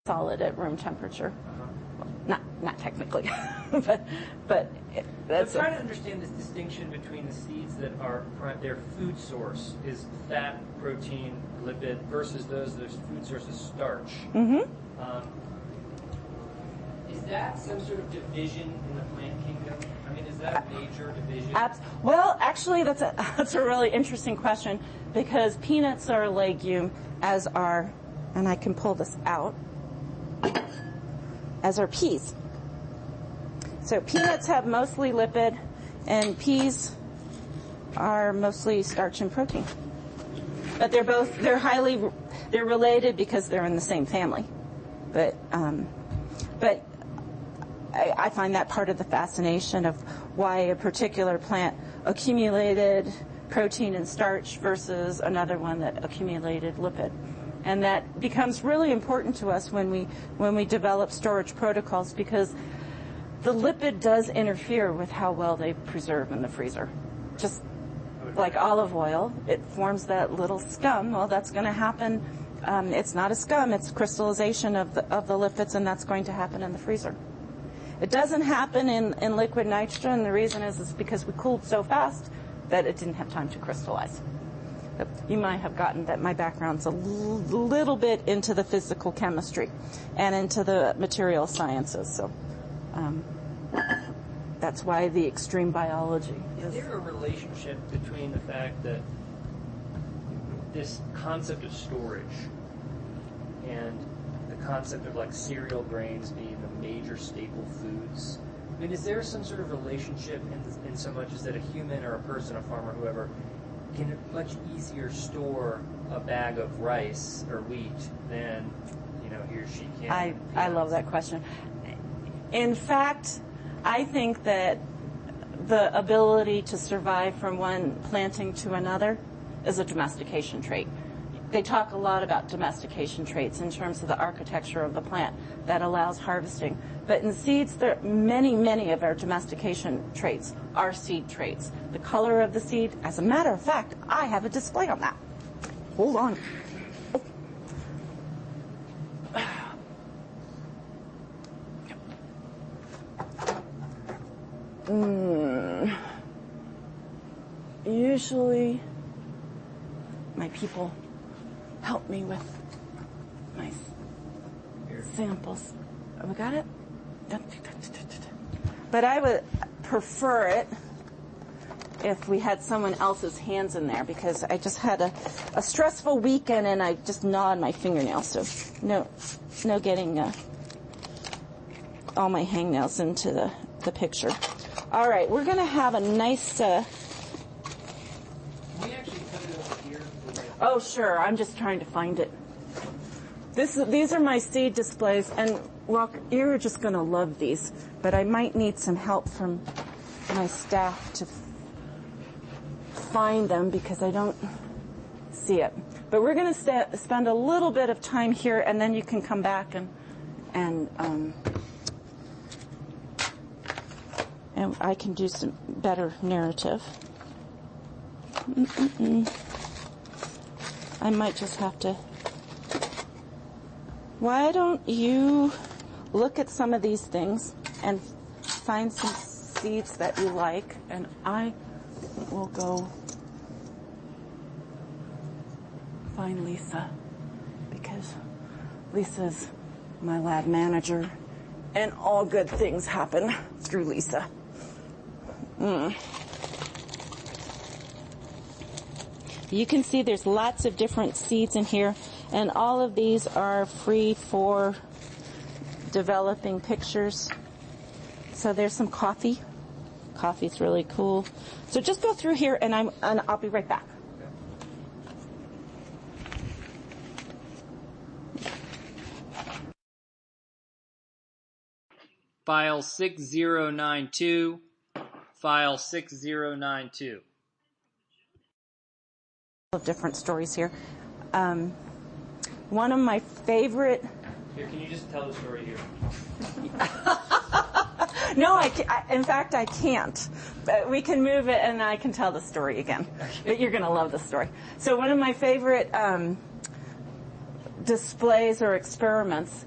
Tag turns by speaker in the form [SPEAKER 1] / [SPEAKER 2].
[SPEAKER 1] solid at room temperature. Not technically, but that's.
[SPEAKER 2] I'm trying to understand this distinction between the seeds that are their food source is fat, protein, lipid, versus those their food source is starch.
[SPEAKER 1] Mm-hmm.
[SPEAKER 2] Is that some sort of division in the plant kingdom? I mean, is that a major division?
[SPEAKER 1] Well, actually, that's a really interesting question, because peanuts are a legume, as are, and I can pull this out, as are peas. So peanuts have mostly lipid, and peas are mostly starch and protein. But they're related because they're in the same family. But I find that part of the fascination of why a particular plant accumulated protein and starch versus another one that accumulated lipid. And that becomes really important to us when we develop storage protocols, because the lipid does interfere with how well they preserve in the freezer. Just like olive oil, it forms that little scum. Well, that's going to happen. It's not a scum, it's crystallization of the lipids, and that's going to happen in the freezer. It doesn't happen in liquid nitrogen. The reason is because we cooled so fast that it didn't have time to crystallize. You might have gotten that my background's a little bit into the physical chemistry and into the material sciences. So that's why the extreme biology.
[SPEAKER 2] Is there a relationship between the fact that this concept of storage and the concept of like cereal grains being the major staple foods? I mean, is there some sort of relationship in so much as that a human or a person, a farmer, whoever, can much easier store a bag of rice or wheat than, he or she can?
[SPEAKER 1] I love that question. In fact, I think that the ability to survive from one planting to another is a domestication trait. They talk a lot about domestication traits in terms of the architecture of the plant that allows harvesting. But in seeds, many of our domestication traits are seed traits. The color of the seed, as a matter of fact, I have a display on that. Hold on. Usually, my people help me with my samples. We got it? But I would prefer it if we had someone else's hands in there, because I just had a stressful weekend and I just gnawed my fingernails. So no getting all my hangnails into the picture. All right, we're going to have a nice... Oh, sure. I'm just trying to find it. These are my seed displays, and you're just going to love these, but I might need some help from my staff to find them because I don't see it. But we're going to spend a little bit of time here, and then you can come back and I can do some better narrative. I might just have to... Why don't you look at some of these things and find some seeds that you like, and I will go find Lisa, because Lisa's my lab manager, and all good things happen through Lisa. You can see there's lots of different seeds in here, and all of these are free for developing pictures. So there's some coffee. Coffee's really cool. So just go through here, and I'll be right back.
[SPEAKER 2] File 6092. File 6092.
[SPEAKER 1] Of different stories here. One of my favorite...
[SPEAKER 2] Here, can you just tell the story here?
[SPEAKER 1] No, in fact, I can't. But we can move it, and I can tell the story again. But you're going to love the story. So one of my favorite displays or experiments